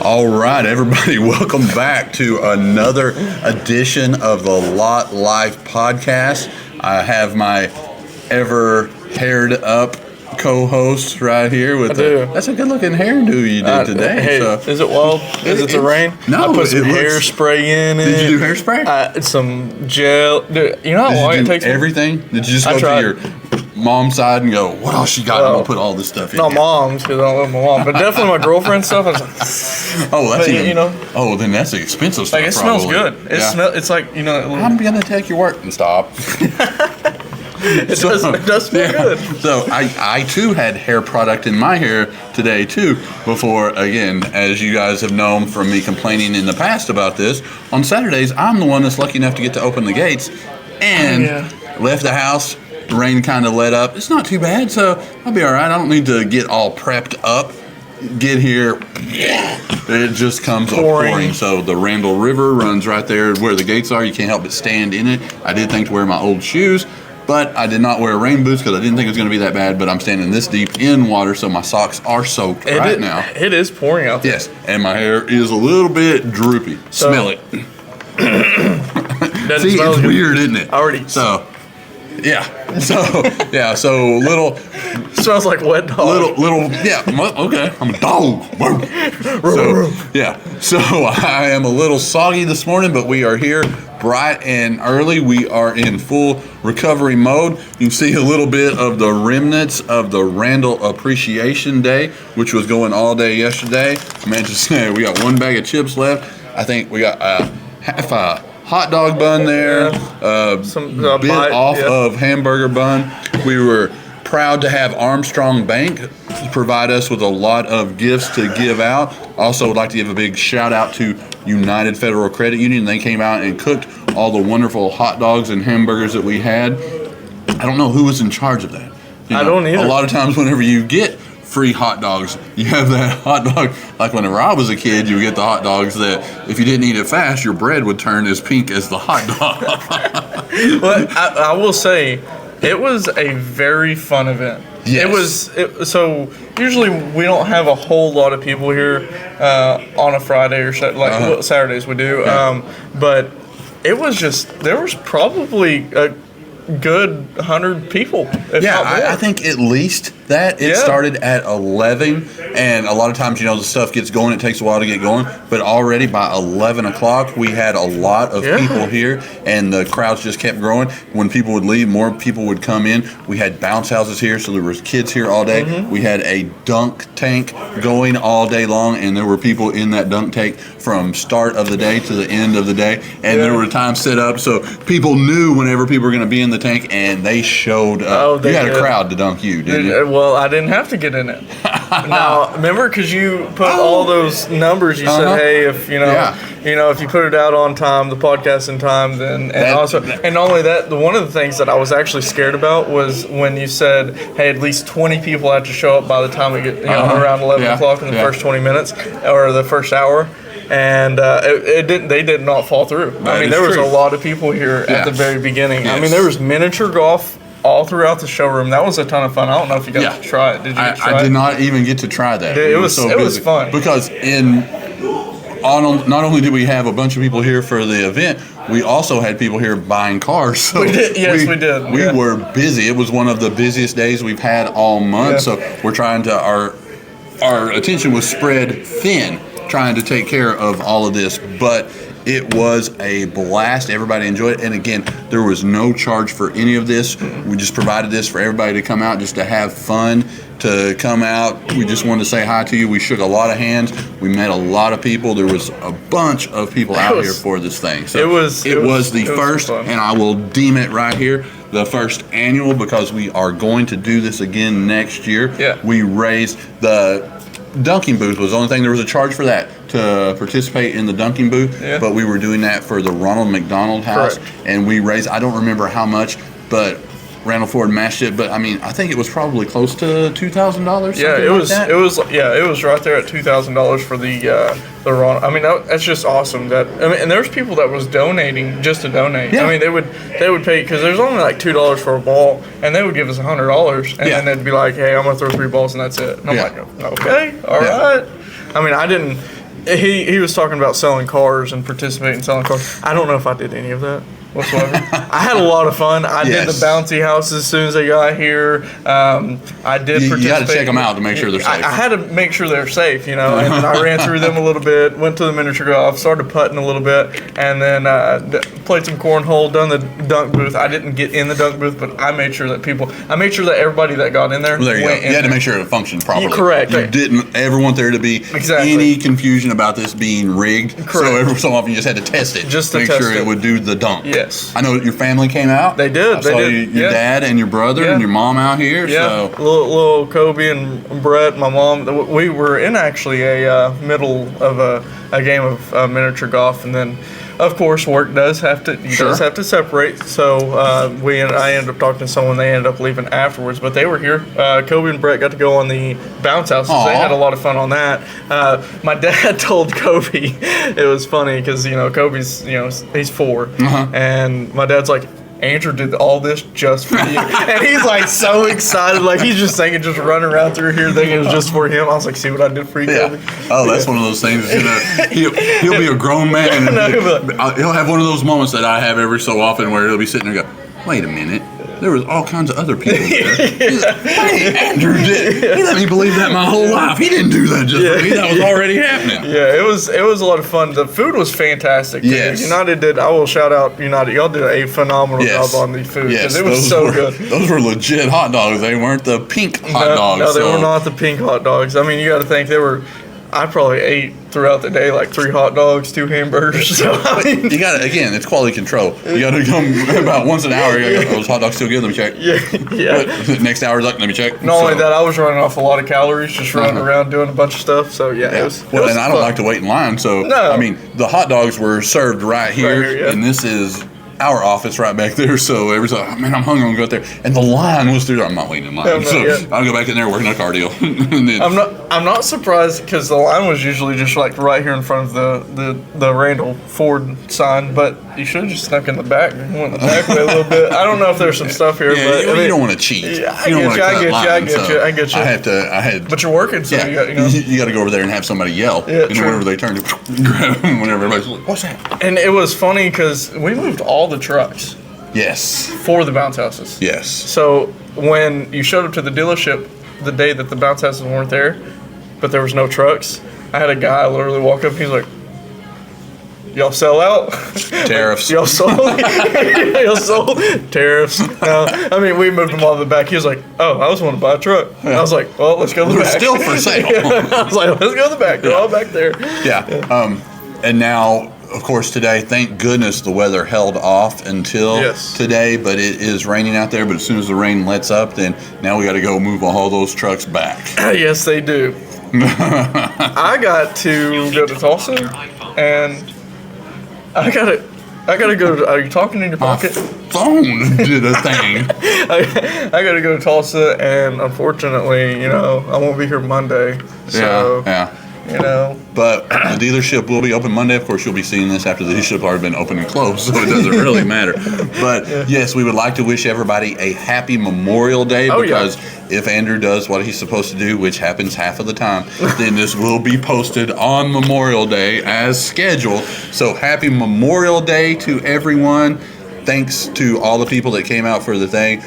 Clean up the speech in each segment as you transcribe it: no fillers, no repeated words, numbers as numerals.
All right, everybody, welcome back to another edition of the Lot Life podcast. I have my ever haired up co-host right here with that's a good looking hairdo you did today. Hey, so. Is it wild? Is it the rain? No, I put some hairspray in it. Did you do hairspray? Some gel. Dude, you know how long it takes? Everything? Did you just go to your mom's side and go, what else you got? I'm gonna put all this stuff in. Not mom's, because I don't love my mom, but definitely my girlfriend's stuff. I was like, oh, that's even. You know. Oh, then that's the expensive stuff. Like it smells good. It's like I'm gonna take your work and stop. It does smell good. So I too had hair product in my hair today too. Before, again, as you guys have known from me complaining in the past about this, on Saturdays I'm the one that's lucky enough to get to open the gates, and left the house. The rain kind of let up. It's not too bad, so I'll be all right. I don't need to get all prepped up. Get here, it just comes pouring. So the Randall River runs right there where the gates are. You can't help but stand in it. I did think to wear my old shoes, but I did not wear rain boots because I didn't think it was going to be that bad. But I'm standing this deep in water, so my socks are soaked now. It is pouring out there. Yes, and my hair is a little bit droopy. Smell it. See, it's weird, isn't it? Already. So little smells like wet dog. Okay, I'm a dog. So I am a little soggy this morning, but we are here bright and early. We are in full recovery mode. You can see a little bit of the remnants of the Randall Appreciation Day, which was going all day yesterday. I meant to say we got one bag of chips left. I think we got half a hot dog bun there, a bit off of hamburger bun. We were proud to have Armstrong Bank provide us with a lot of gifts to give out. Also would like to give a big shout out to United Federal Credit Union. They came out and cooked all the wonderful hot dogs and hamburgers that we had. I don't know who was in charge of that. I don't either. A lot of times whenever you get free hot dogs, you have that hot dog, like whenever I was a kid, you would get the hot dogs that if you didn't eat it fast, your bread would turn as pink as the hot dog. But I will say, it was a very fun event. Yes. So usually we don't have a whole lot of people here on a Friday or Saturdays we do, but it was there was probably a good 100 people. I think at least that. It started at 11, and a lot of times, the stuff gets going. It takes a while to get going, but already by 11 o'clock, we had a lot of people here, and the crowds just kept growing. When people would leave, more people would come in. We had bounce houses here, so there was kids here all day. Mm-hmm. We had a dunk tank going all day long, and there were people in that dunk tank from start of the day to the end of the day, and there were times set up so people knew whenever people were going to be in the tank, and they showed up. You had a crowd to dunk you, didn't you? Well, I didn't have to get in it. Now, remember, because you put all those numbers, you said, hey, if if you put it out on time, the podcast in time, then and not only that, one of the things that I was actually scared about was when you said, hey, at least 20 people have to show up by the time we get around 11 o'clock in the first 20 minutes or the first hour. And they did not fall through. There was a lot of people here at the very beginning. Yes. There was miniature golf all throughout the showroom. That was a ton of fun. I don't know if you got to try it. Did you try it? I did not even get to try that. It was fun. Because not only did we have a bunch of people here for the event, we also had people here buying cars. So we did. Yes, we did. We were busy. It was one of the busiest days we've had all month. Yeah. So we're trying to, our attention was spread thin, trying to take care of all of this. But it was a blast. Everybody enjoyed it. And again, there was no charge for any of this. We just provided this for everybody to come out just to have fun, to come out. We just wanted to say hi to you. We shook a lot of hands. We met a lot of people. There was a bunch of people out here for this thing. So it was the first, and I will deem it right here, the first annual, because we are going to do this again next year. Yeah. We raised the dunking booth was the only thing. There was a charge for that to participate in the dunking booth, but we were doing that for the Ronald McDonald House. Correct. And we raised, I don't remember how much, but Randall Ford matched it, but I think it was probably close to $2,000. Yeah, it was right there at $2,000 for the Ronald. That's just awesome. And there's people that was donating just to donate. Yeah. They would pay, because there's only like $2 for a ball, and they would give us $100, and then they'd be like, hey, I'm gonna throw 3 balls and that's it. And I'm like, okay, all right. I didn't. he was talking about selling cars and participating in selling cars. I don't know if I did any of that whatsoever. I had a lot of fun. I did the bouncy houses as soon as they got here. I did participate. You got to check them out to make sure they're safe. I had to make sure they're safe, and then I ran through them a little bit, went to the miniature golf, started putting a little bit, and then played some cornhole, done the dunk booth. I didn't get in the dunk booth, but I made sure that everybody that got in there went in. You had to make sure it functioned properly. Correct. You didn't ever want there to be any confusion about this being rigged. Correct. So every so often you just had to test it. Just to make test sure it would do the dunk. Yes. I know your family came out. They did. I saw your dad and your brother and your mom out here. Yeah. So. Little Kobe and Brett, my mom. We were in actually a middle of a game of miniature golf, and then, of course, work does have to separate. So I ended up talking to someone. They ended up leaving afterwards, but they were here. Kobe and Brett got to go on the bounce houses. Aww. They had a lot of fun on that. My dad told Kobe, it was funny because Kobe's he's 4, and my dad's like, Andrew did all this just for you. And he's like so excited. Like he's just thinking, just running around through here thinking it was just for him. I was like, see what I did for you, Kobe? Oh, that's one of those things. He'll be a grown man. And he'll have one of those moments that I have every so often where he'll be sitting there and go, wait a minute. There was all kinds of other people there. He's like, hey, Andrew did. He let me believe that my whole life. He didn't do that just for me. That was already happening. Yeah, it was a lot of fun. The food was fantastic. Yes. United did. I will shout out United. Y'all did a phenomenal job on the food. Yes, it was so good. Those were legit hot dogs. They weren't the pink hot dogs. No, they were not the pink hot dogs. I mean, you got to think I probably ate throughout the day like 3 hot dogs, 2 hamburgers. So I mean, you got to, again, it's quality control. You got to come about once an hour. You got those hot dogs still good? Let me check. Yeah. But next hour's like, let me check. Not only that, I was running off a lot of calories, just running around doing a bunch of stuff. So it was. And I don't like to wait in line. So no. I mean, the hot dogs were served right here, and this is our office right back there. So every time, man, I'm hungry, I'm gonna go out there. And the line was through. I'm not waiting in line. I'll go back in there working a car deal. And then, I'm not surprised because the line was usually just like right here in front of the Randall Ford sign, but you should have just snuck in the back and went the back way a little bit. I don't know if there's some stuff here, but you don't want to cheat. Yeah, I get you. I had. But you're working, so you got to go over there and have somebody yell, and whenever they turn to grab them, whenever everybody's like, "What's that?" And it was funny because we moved all the trucks. Yes. For the bounce houses. Yes. So when you showed up to the dealership the day that the bounce houses weren't there, but there was no trucks, I had a guy literally walk up and he's like, y'all sell out? Tariffs. Y'all sold? Y'all sold? Tariffs. No. I mean, we moved them all to the back. He was like, oh, I just want to buy a truck. And I was like, well, let's go to the back. They're still for sale. I was like, let's go to the back. They're all back there. Yeah. And now, of course, today, thank goodness the weather held off until today, but it is raining out there. But as soon as the rain lets up, then now we got to go move all those trucks back. Yes, they do. I got to go to Tulsa, and I gotta go to, are you talking in your pocket? My phone did a thing. I gotta go to Tulsa, and unfortunately, I won't be here Monday. So, But the dealership will be open Monday. Of course, you'll be seeing this after the dealership has been open and closed, so it doesn't really matter. But yes, we would like to wish everybody a happy Memorial Day because if Andrew does what he's supposed to do, which happens half of the time, then this will be posted on Memorial Day as scheduled. So happy Memorial Day to everyone. Thanks to all the people that came out for the thing.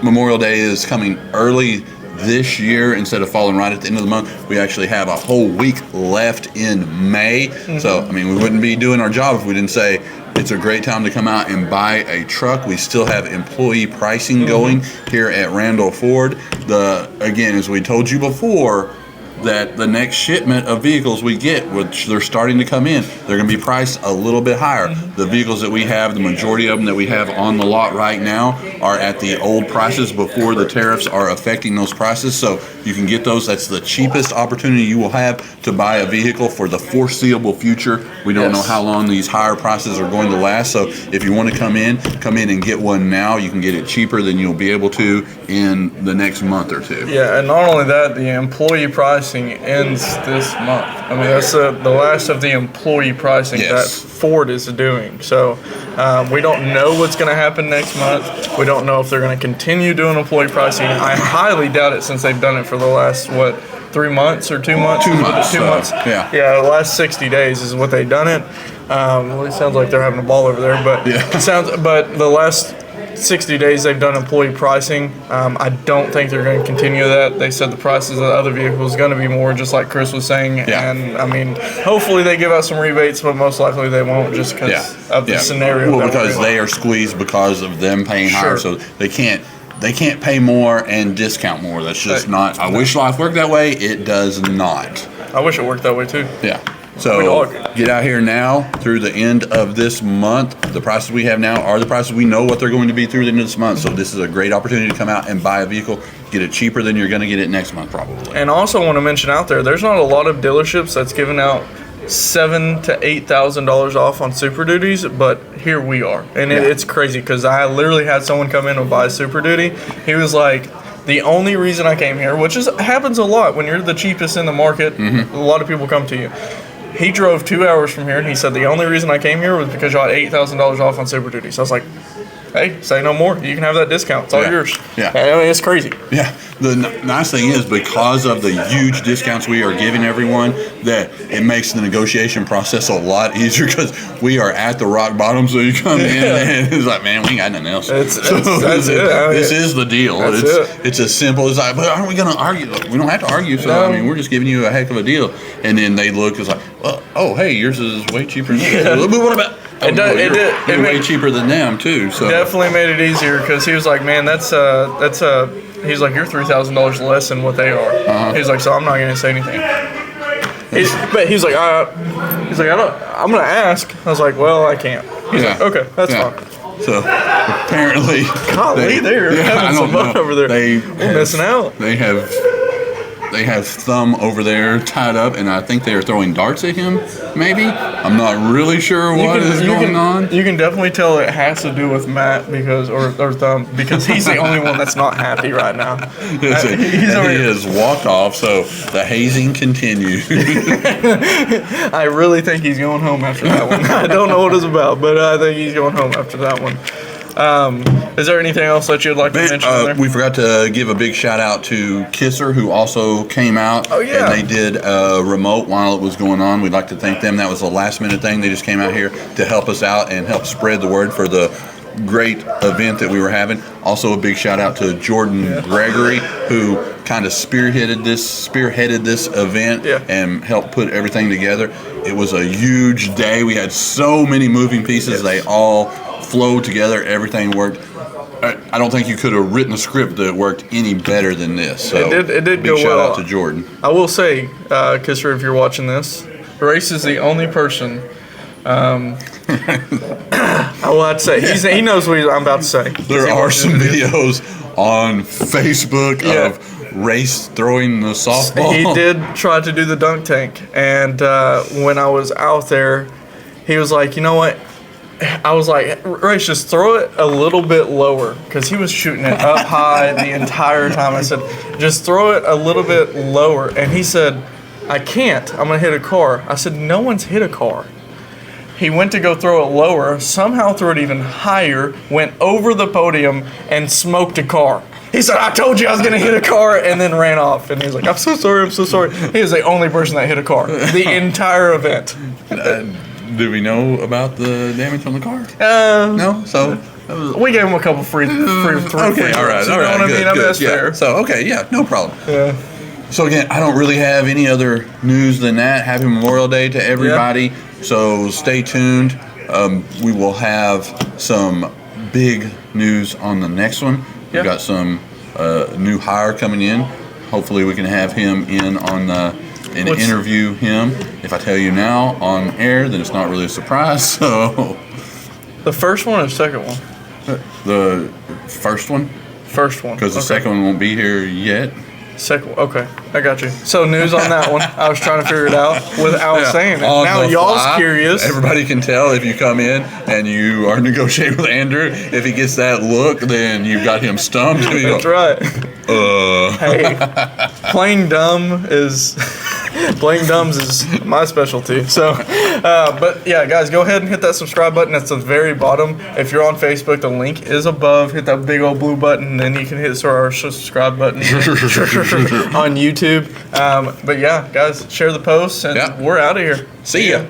Memorial Day is coming early this year instead of falling right at the end of the month. We actually have a whole week left in May. So, I mean, we wouldn't be doing our job if we didn't say it's a great time to come out and buy a truck. We still have employee pricing going here at Randall Ford. Again, as we told you before, that the next shipment of vehicles we get, which they're starting to come in, they're going to be priced a little bit higher. The vehicles that we have, the majority of them that we have on the lot right now are at the old prices before the tariffs are affecting those prices. So you can get those. That's the cheapest opportunity you will have to buy a vehicle for the foreseeable future. We don't know how long these higher prices are going to last. So if you want to come in and get one now. You can get it cheaper than you'll be able to in the next month or two. Yeah, and not only that, the employee pricing ends this month. I mean, that's the last of the employee pricing that Ford is doing. So we don't know what's going to happen next month. We don't know if they're going to continue doing employee pricing. I highly doubt it since they've done it for the last, 3 months or 2 months. 2 months. 2 months. Yeah. Yeah. The last 60 days is what they done it. Well, it sounds like they're having a ball over there, but But the last 60 days they've done employee pricing. I don't think they're going to continue that. They said the prices of the other vehicles going to be more, just like Chris was saying. Yeah. And I mean, hopefully they give out some rebates, but most likely they won't, just because of the scenario. Well, because they are squeezed because of them paying higher, so they can't pay more and discount more. That's just not. I wish life worked that way. It does not. I wish it worked that way too. Yeah. So get out here now through the end of this month. The prices we have now are the prices we know what they're going to be through the end of this month. So this is a great opportunity to come out and buy a vehicle, get it cheaper than you're going to get it next month probably. And also want to mention out there's not a lot of dealerships that's giving out $7,000 to $8,000 off on Super Duties, but here we are, and it's crazy because I literally had someone come in and buy a Super Duty. He was like, the only reason I came here, which happens a lot when you're the cheapest in the market, a lot of people come to you. He drove 2 hours from here, and he said the only reason I came here was because y'all had $8,000 off on Super Duty. So I was like, hey, say no more. You can have that discount. It's all yours. Yeah. I mean, it's crazy. Yeah. The nice thing is, because of the huge discounts we are giving everyone, that it makes the negotiation process a lot easier because we are at the rock bottom. So you come in and it's like, man, we ain't got nothing else. That's it. This is the deal. It's as simple as like, but aren't we going to argue? We don't have to argue. So, I mean, we're just giving you a heck of a deal. And then they look, it's like, well, oh, hey, yours is way cheaper. But what about... It did way cheaper than them too. So definitely made it easier because he was like, "Man, he's like, you're $3,000 less than what they are." He's like, "So I'm not going to say anything." But he's like, I'm going to ask." I was like, "Well, I can't." He's like, "Okay, that's fine." So apparently, they're having some fun over there. We're missing out. They have Thumb over there tied up, and I think they are throwing darts at him, maybe? I'm not really sure what is going on. You can definitely tell it has to do with Matt or Thumb, because he's the only one that's not happy right now. He has walked off, so the hazing continues. I really think he's going home after that one. I don't know what it's about, but I think he's going home after that one. Is there anything else that you'd like to mention there? We forgot to give a big shout out to Kisser, who also came out. Oh, yeah. And they did a remote while it was going on. We'd like to thank them. That was a last minute thing. They just came out here to help us out and help spread the word for the great event that we were having. Also a big shout out to Jordan Gregory, who kind of spearheaded this event and helped put everything together. It was a huge day. We had so many moving pieces. They all flowed together. Everything worked. I don't think you could have written a script that worked any better than this. So it did big go shout well. out to Jordan. I will say, Kisser, if you're watching this, Race is the only person. I will have to say he knows what I'm about to say. There are some videos on Facebook of Race throwing the softball. He did try to do the dunk tank, and when I was out there, he was like, "You know what?" I was like, "Race, just throw it a little bit lower," because he was shooting it up high the entire time. I said, "Just throw it a little bit lower," and he said, "I can't. I'm gonna hit a car." I said, "No one's hit a car." He went to go throw it lower, somehow threw it even higher, went over the podium, and smoked a car. He said, "I told you I was going to hit a car," and then ran off. And he was like, I'm so sorry. He was the only person that hit a car the entire event. Do we know about the damage on the car? No? So... we gave him a couple free okay, all right, you know what I mean? I mean, that's fair. So, okay, yeah, no problem. Yeah. So, again, I don't really have any other news than that. Happy Memorial Day to everybody. Yeah. So, stay tuned. We will have some big news on the next one. We've got some new hire coming in. Hopefully, we can have him in on and interview him. If I tell you now on air, then it's not really a surprise. So, the first one or the second one? The first one. First one. Because the second one won't be here yet. Second, okay, I got you. So news on that one. I was trying to figure it out without saying it. Now y'all's curious. Everybody can tell if you come in and you are negotiating with Andrew. If he gets that look, then you've got him stumped. That's right. Hey, playing dumb is Playing dumbs is my specialty. So, but yeah, guys, go ahead and hit that subscribe button. That's the very bottom. If you're on Facebook, the link is above. Hit that big old blue button, and then you can hit our subscribe button on YouTube. But yeah, guys, share the post, and we're out of here. See ya.